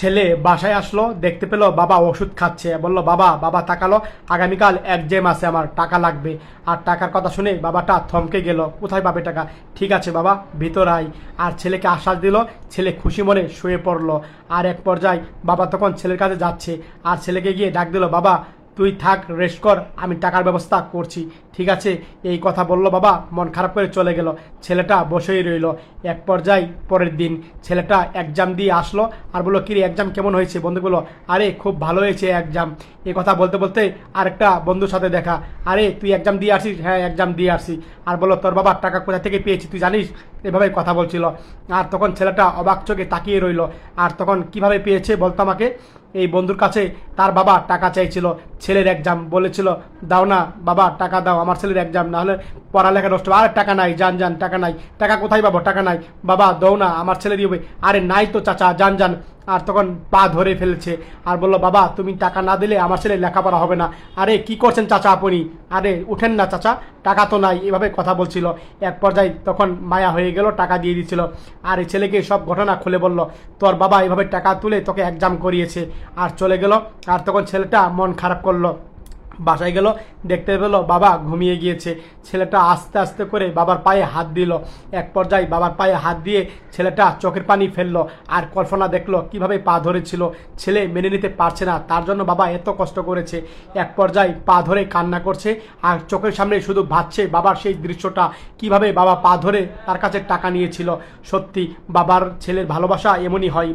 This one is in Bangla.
ছেলে বাসায় আসলো, দেখতে পেলো বাবা ওষুধ খাচ্ছে। বলল বাবা, বাবা তাকালো, আগামীকাল এক্সাম আছে, আমার টাকা লাগবে। আর টাকার কথা শুনে বাবাটা থমকে গেল, কোথায় পাবে টাকা? ঠিক আছে বাবা, ভিতর আয়। আর ছেলেকে আশ্বাস দিল, ছেলে খুশি মনে শুয়ে পড়লো। আর এক পর্যায়ে বাবা তখন ছেলের কাছে যাচ্ছে, আর ছেলেকে গিয়ে ডাক দিল, বাবা তুই থাক, রেস্ট কর, আমি টাকার ব্যবস্থা করছি। ঠিক আছে, এই কথা বলল বাবা, মন খারাপ করে চলে গেল। ছেলেটা বসেই রইল। এক পর্যায়ে পরের দিন ছেলেটা এক্সাম দিয়ে আসলো, আর বললো, কিরে এক্সাম কেমন হয়েছে? বন্ধু বললো, আরে খুব ভালো হয়েছে এক্সাম। এই কথা বলতে বলতে আরেকটা বন্ধুর সাথে দেখা, আরে তুই এক্সাম দিয়ে আসিস? হ্যাঁ এক্সাম দিয়ে আসি। আর বললো, তোর বাবার টাকা কোথা থেকে পেয়েছি তুই জানিস? এভাবে কথা বলছিল। আর তখন ছেলেটা অবাক চোখে তাকিয়ে রইল। আর তখন কিভাবে পেয়েছে বলতো আমাকে? এই বন্ধুর কাছে তার বাবা টাকা চাইছিল, ছেলের এক্সাম, বলেছিল দাও না বাবা, টাকা দাও, আমার ছেলের এক্সাম, না হলে পড়ালেখা নষ্ট হবে। আরে টাকা নাই, যান যান, টাকা নাই। টাকা কোথায় পাবো? টাকা নাই বাবা, দাও না, আমার ছেলে দিবে। আরে নাই তো চাচা, যান যান। আর তখন পা ধরে ফেলেছে। আর বললো, বাবা তুমি টাকা না দিলে আমার ছেলে লেখাপড়া হবে না। আরে কি করছেন চাচা আপনি? আরে উঠেন না চাচা, টাকা তো নাই। এভাবে কথা বলছিল। এক পর্যায়ে তখন মায়া হয়ে গেল, টাকা দিয়ে দিচ্ছিল। আর এই ছেলেকে সব ঘটনা খুলে বলল, তোর বাবা এভাবে টাকা তুলে তোকে এক্সাম করিয়েছে। আর চলে গেল। আর তখন ছেলেটা মন খারাপ করলো। বাসায় গেল, দেখতে পেলো বাবা ঘুমিয়ে গিয়েছে। ছেলেটা আস্তে আস্তে করে বাবার পায়ে হাত দিল। এক পর্যায়ে বাবার পায়ে হাত দিয়ে ছেলেটা চোখের পানি ফেললো। আর কল্পনা দেখলো কিভাবে পা ধরেছিল। ছেলে মেনে নিতে পারছে না, তার জন্য বাবা এত কষ্ট করেছে। এক পর্যায়ে পা ধরে কান্না করছে। আর চোখের সামনে শুধু ভাবছে বাবার সেই দৃশ্যটা, কিভাবে বাবা পা ধরে তার কাছে টাকা নিয়েছিল। সত্যি বাবার ছেলের ভালোবাসা এমনই হয়।